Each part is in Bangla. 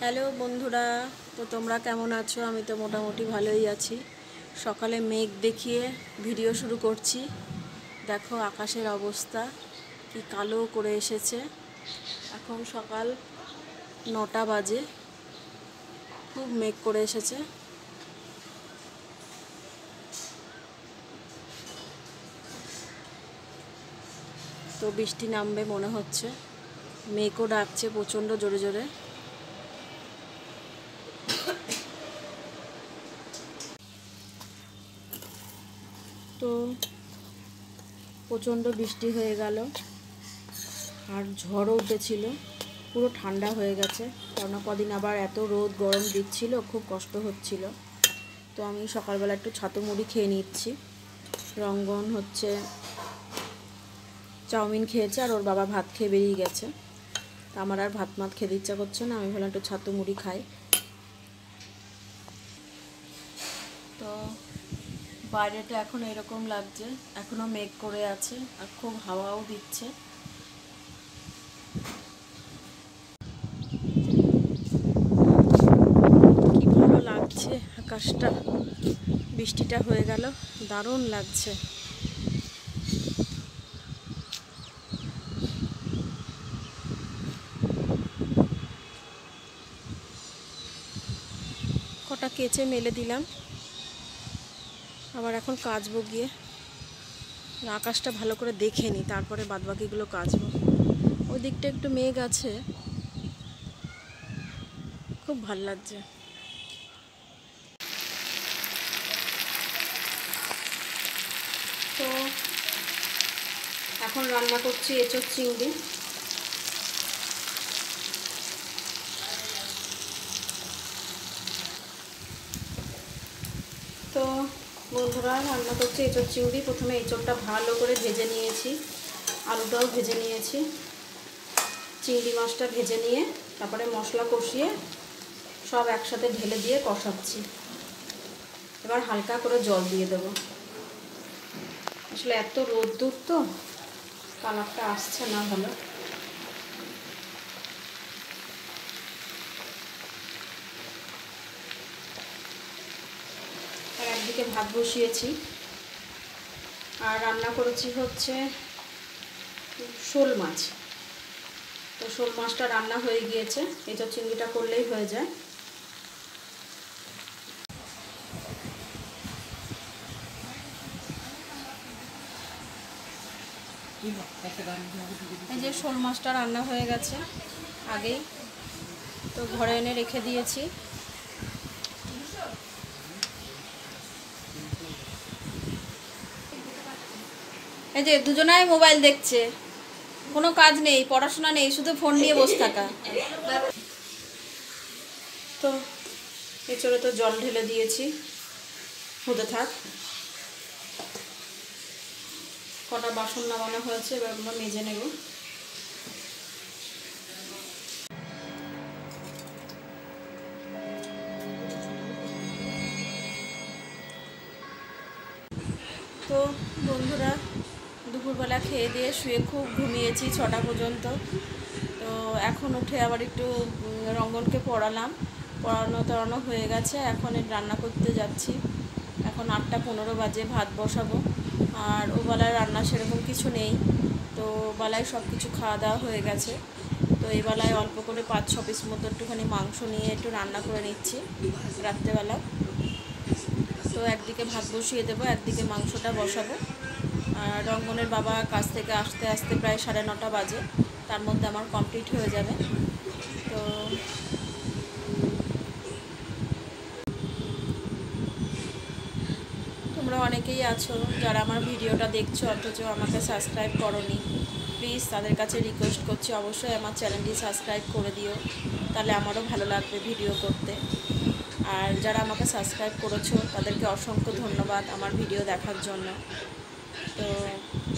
হ্যালো বন্ধুরা, তো তোমরা কেমন আছো? আমি তো মোটামুটি ভালোই আছি। সকালে মেঘ দেখিয়ে ভিডিও শুরু করছি। দেখো আকাশের অবস্থা কি কালো করে এসেছে। এখন সকাল 9টা বাজে, খুব মেঘ করে এসেছে। তো বৃষ্টি নামবে মনে হচ্ছে, মেঘও ডাকছে প্রচণ্ড জোরে জোরে। তো প্রচণ্ড বৃষ্টি হয়ে গেল আর ঝড়ও উঠেছিল, পুরো ঠান্ডা হয়ে গেছে। কেননা কদিন আবার এত রোদ গরম দিচ্ছিল, খুব কষ্ট হচ্ছিল। তো আমি সকালবেলা একটু ছাতু মুড়ি খেয়ে নিচ্ছি। রঙ্গন হচ্ছে চাউমিন খেয়েছে আর ওর বাবা ভাত খেয়ে বেরিয়ে গেছে। তা আমার আর ভাত খেতে ইচ্ছা করছে না, আমি ভাবলাম একটু ছাতু মুড়ি খাই। তো বাইরেটা এখন এরকম লাগছে, এখনও মেঘ করে আছে আর খুব হাওয়াও দিচ্ছে। কি ভালো লাগছে আকাশটা, বৃষ্টিটা হয়ে গেল, দারুণ লাগছে। কটা কেচে মেলে দিলাম, আবার এখন কাচবো গিয়ে। আকাশটা ভালো করে দেখে নিই, তারপরে বাদবাকিগুলো কাচবো। ওই দিকটা একটু মেঘ আছে, খুব ভাল লাগছে। তো এখন রান্না করছি এঁচোড় চিংড়ি। তো বন্ধুরা, রান্না করছি এঁচোড় চিংড়ি। প্রথমে এঁচোড়টা ভালো করে ভেজে নিয়েছি, আলুটাও ভেজে নিয়েছি, চিংড়ি মাছটা ভেজে নিয়ে তারপরে মশলা কষিয়ে সব একসাথে ঢেলে দিয়ে কষাচ্ছি। এবার হালকা করে জল দিয়ে দেবো। আসলে এত রোদ্দুর তো কালারটা আসছে না ভালো। আর একদিকে ভাত বসিয়েছি আর রান্না করেছি হচ্ছে শোল মাছ। তো শোল মাছটা রান্না হয়ে গিয়েছে, এঁচোড় চিংড়িটা করলেই হয়ে যায়। এই যে শোল মাছটা রান্না হয়ে গেছে আগেই, তো ঘরে এনে রেখে দিয়েছি। এই যে দুজনাই মোবাইল দেখছে, কোনো কাজ নেই, পড়াশোনা নেই, শুধু ফোন নিয়ে বসে থাকা। তো এঁচোড়ে তো জল ঢেলে দিয়েছি, হতে থাক। কটা বাসন নামানো হয়েছে, এবার আমরা মেজে নেব। তো বন্ধুরা, দুপুরবেলা খেয়ে দিয়ে শুয়ে খুব ঘুমিয়েছি 6টা পর্যন্ত। তো এখন উঠে আবার একটু রঙ্গনকে পড়ানো হয়ে গেছে। এখন রান্না করতে যাচ্ছি। এখন 8টা 15 বাজে, ভাত বসাবো। আর ও বেলায় রান্না সেরকম কিছু নেই, তো বেলায় সব কিছু খাওয়া দাওয়া হয়ে গেছে। তো এই বেলায় অল্প করে 5-6 পিস মতো একটুখানি মাংস নিয়ে একটু রান্না করে নিচ্ছি রাত্রেবেলা। তো একদিকে ভাত বসিয়ে দেবো, একদিকে মাংসটা বসাবো। আর রঙ্গনের বাবা কাজ থেকে আসতে আসতে প্রায় 9:30 বাজে, তার মধ্যে আমার কমপ্লিট হয়ে যাবে। তো তোমরা অনেকেই আছো যারা আমার ভিডিওটা দেখছো অথচ আমাকে সাবস্ক্রাইব করোনি। প্লিজ তাদের কাছে রিকোয়েস্ট করছি, অবশ্যই আমার চ্যানেলটি সাবস্ক্রাইব করে দিও, তাহলে আমারও ভালো লাগবে ভিডিও করতে। আর যারা আমাকে সাবস্ক্রাইব করেছো তাদেরকে অসংখ্য ধন্যবাদ আমার ভিডিও দেখার জন্য। তো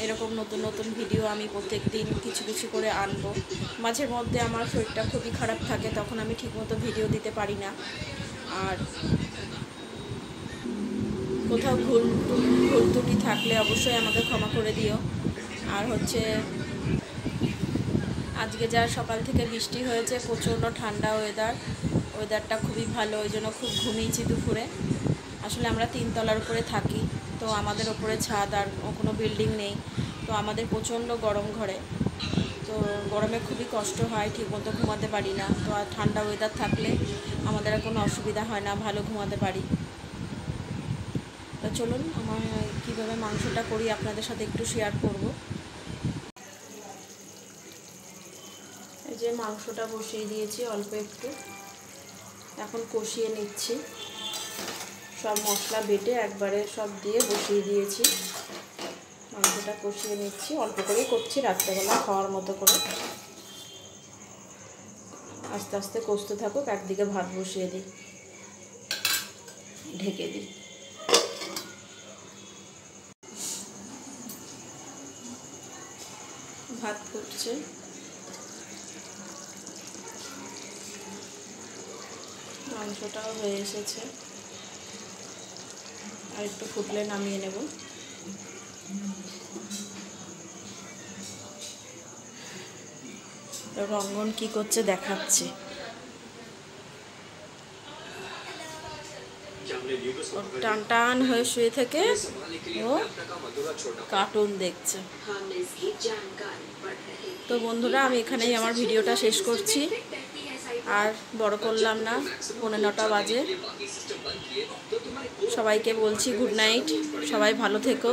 এরকম নতুন নতুন ভিডিও আমি প্রত্যেক দিন কিছু কিছু করে আনবো। মাঝের মধ্যে আমার শরীরটা খুবই খারাপ থাকে, তখন আমি ঠিকমতো ভিডিও দিতে পারি না। আর কোথাও ভুল ত্রুটি থাকলে অবশ্যই আমাকে ক্ষমা করে দিও। আর হচ্ছে আজকে যা সকাল থেকে বৃষ্টি হয়েছে, প্রচণ্ড ঠান্ডা ওয়েদারটা খুবই ভালো, ওই জন্য খুব ঘুমিয়েছি দুপুরে। আসলে আমরা 3 তলার উপরে থাকি, তো আমাদের ওপরে ছাদ আর কোনো বিল্ডিং নেই, তো আমাদের প্রচণ্ড গরম ঘরে। তো গরমে খুবই কষ্ট হয়, ঠিকমতো ঘুমাতে পারি না। তো আর ঠান্ডা ওয়েদার থাকলে আমাদের আর কোনো অসুবিধা হয় না, ভালো ঘুমাতে পারি। তো চলুন আমার কীভাবে মাংসটা করি আপনাদের সাথে একটু শেয়ার করব। এই যে মাংসটা বসিয়ে দিয়েছি অল্প একটু, এখন কষিয়ে নিচ্ছি। সব মশলা বেটে একবারে সব দিয়ে বসিয়ে দিয়েছি, মাংসটা কষিয়ে নিচ্ছি। অল্প করে করছি, রাত্রেবেলা খাওয়ার মতো করে। আস্তে আস্তে কষতে থাকুক, একদিকে ভাত বসিয়ে দিই, ঢেকে দিই। ভাত ফুটছে, মাংসটাও হয়ে এসেছে, আর একটু ফুটলে নামিয়ে নেব। তো রঙ্গন কি করছে দেখাচ্ছে। টান টান হয়ে শুয়ে থেকে ও কার্টুন দেখছে। তো বন্ধুরা, আমি এখানেই আমার ভিডিওটা শেষ করছি, আর বড় করলাম না, 9:15 বাজে। সবাইকে বলছি গুড নাইট, সবাই ভালো থেকো।